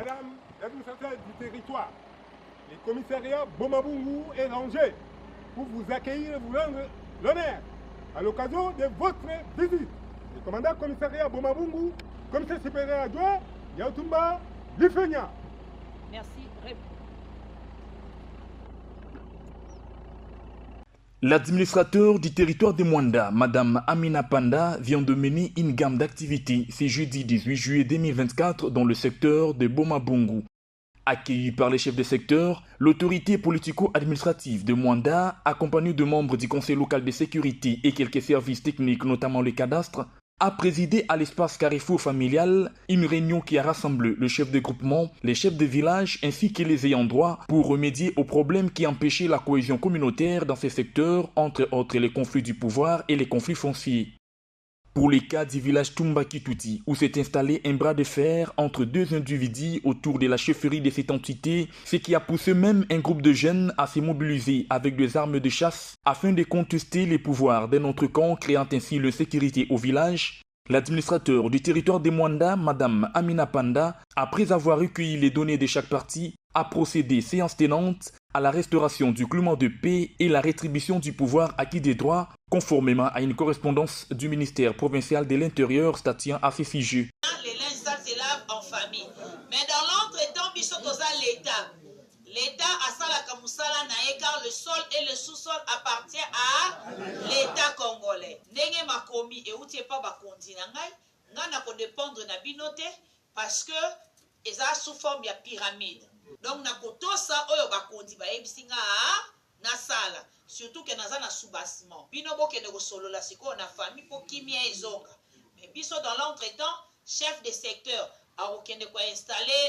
Madame l'administrateur du territoire, les commissariats Bomabungu et Rangé, pour vous accueillir et vous rendre l'honneur à l'occasion de votre visite. Le commandant commissariat Bomabungu, commissaire supérieur adjoint, Yaoutumba Lifenia. Merci. L'administrateur du territoire de Mwanda, Madame Amina Panda, vient de mener une gamme d'activités ce jeudi 18 juillet 2024 dans le secteur de Bomabungu. Accueilli par les chefs de secteur, l'autorité politico-administrative de Mwanda, accompagnée de membres du conseil local de sécurité et quelques services techniques, notamment le cadastre, a présidé à l'espace Carrefour familial une réunion qui a rassemblé le chef de groupement, les chefs de village ainsi que les ayants droit pour remédier aux problèmes qui empêchaient la cohésion communautaire dans ces secteurs, entre autres les conflits du pouvoir et les conflits fonciers. Pour les cas du village Tumbakituti, où s'est installé un bras de fer entre deux individus autour de la chefferie de cette entité, ce qui a poussé même un groupe de jeunes à se mobiliser avec des armes de chasse afin de contester les pouvoirs d'un autre camp, créant ainsi l'insécurité au village. L'administrateur du territoire de Mwanda, Madame Amina Panda, après avoir recueilli les données de chaque partie, a procédé séance tenante à la restauration du climat de paix et la rétribution du pouvoir acquis des droits, conformément à une correspondance du ministère provincial de l'Intérieur statuant à ces sujets. Les linges sales se lavent en famille. Mais dans l'entretemps, l'État. L'État a ça la Kamusala nae car le sol et le sous-sol appartient à l'État congolais. Nenge makomi et outie pas bakondi nangai, ngana ko dépendre na binote parce que eza sous forme ya pyramide. Donc na kotosa oyo bakondi ba ebisinga na sala, surtout que naza na sous-bassement. Bino bokende ko solo la siko na famille po kimia ezonga. Mais biso dans l'entretemps, chef de secteur a okende ko installer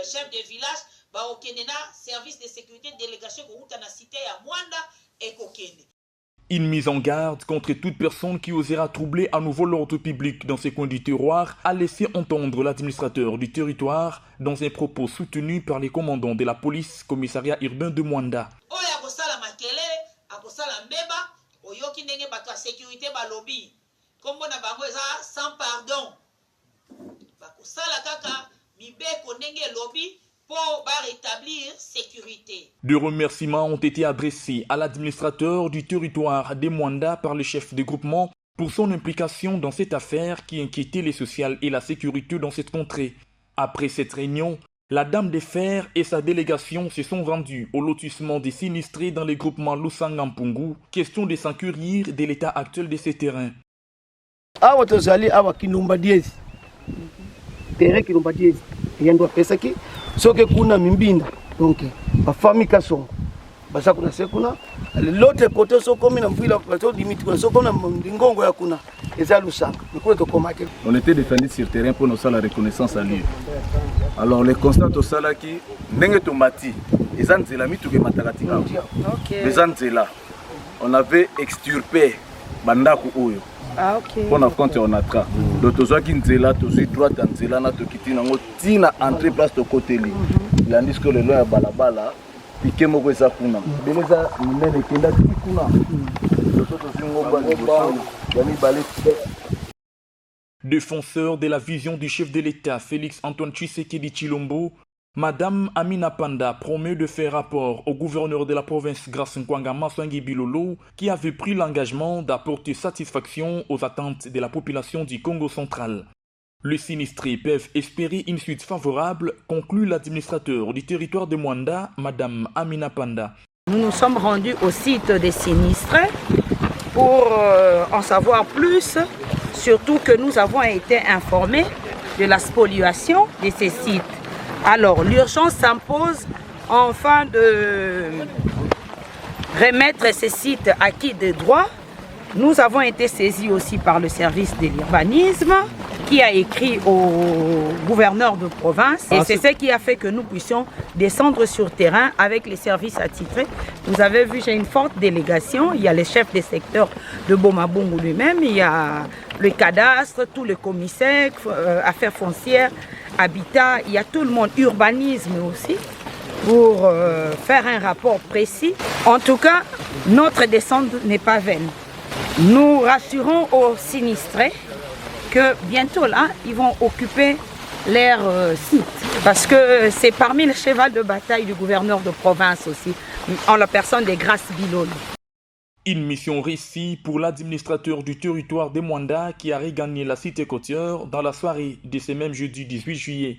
chef de village ba okende na service de sécurité délégation ko uta na cité ya Mwanda et kokende. Une mise en garde contre toute personne qui osera troubler à nouveau l'ordre public dans ces coins du terroir a laissé entendre l'administrateur du territoire dans un propos soutenu par les commandants de la police commissariat urbain de Mwanda. Oya kosala makele, akosala mbeba, oyoki ndenge bato ya sécurité balobi. Kombo na bango eza sans pardon. Bakosala kaka mibeko ndenge lobi pour rétablir sécurité. Des remerciements ont été adressés à l'administrateur du territoire de Mwanda par le chef de groupement pour son implication dans cette affaire qui inquiétait les sociales et la sécurité dans cette contrée. Après cette réunion, la Dame des Fers et sa délégation se sont rendus au lotissement des sinistrés dans le groupement Lusangampungu, question de s'enquérir de l'état actuel de ces terrains. Awa tozali awa kinumba diezi. Terrain kinumba diezi. Yendo pesaki soke kuna mimbinda donc ba famille kasongo basa kuna sekuna l'autre côté sokomi na mpila plateau limite kuna sokona ndingongo ya kuna eza lusanga niko to komake. On était descendu sur terrain pour nous faire la reconnaissance à lui. Alors les constats au salaki ndenge tomati ezanzela mituke matakati ngawo. Les anzela on avait extirpé bandaku oyo. Ah, ok. Pour notre compte, on a tra. Donc, tu as dit que droite en Zela, tu as entrée place de côté. Il a dit que le loi est balabala. Puis que moi, ça kuna. Beleza, nene kenda kuna. Défenseur de la vision du chef de l'État, Félix Antoine Tshisekedi Tshilombo, Madame Amina Panda promet de faire rapport au gouverneur de la province Grace Nkwanga Maswangi Bilolo qui avait pris l'engagement d'apporter satisfaction aux attentes de la population du Congo central. Les sinistrés peuvent espérer une suite favorable, conclut l'administrateur du territoire de Mwanda, Madame Amina Panda. Nous nous sommes rendus au site des sinistrés pour en savoir plus, surtout que nous avons été informés de la spoliation de ces sites. Alors, l'urgence s'impose enfin de remettre ces sites acquis de droit. Nous avons été saisis aussi par le service de l'urbanisme qui a écrit au gouverneur de province. Et c'est ce qui a fait que nous puissions descendre sur terrain avec les services attitrés. Vous avez vu, j'ai une forte délégation. Il y a le chef des secteurs de Bomabungu lui-même, il y a le cadastre, tous les commissaires, affaires foncières, habitat, il y a tout le monde, urbanisme aussi, pour faire un rapport précis. En tout cas, notre descente n'est pas vaine. Nous rassurons aux sinistrés que bientôt là, ils vont occuper leur site. Parce que c'est parmi les chevals de bataille du gouverneur de province aussi, en la personne des Grâces Biloli. Une mission réussie pour l'administrateur du territoire de Mwanda qui a regagné la cité côtière dans la soirée de ce même jeudi 18 juillet.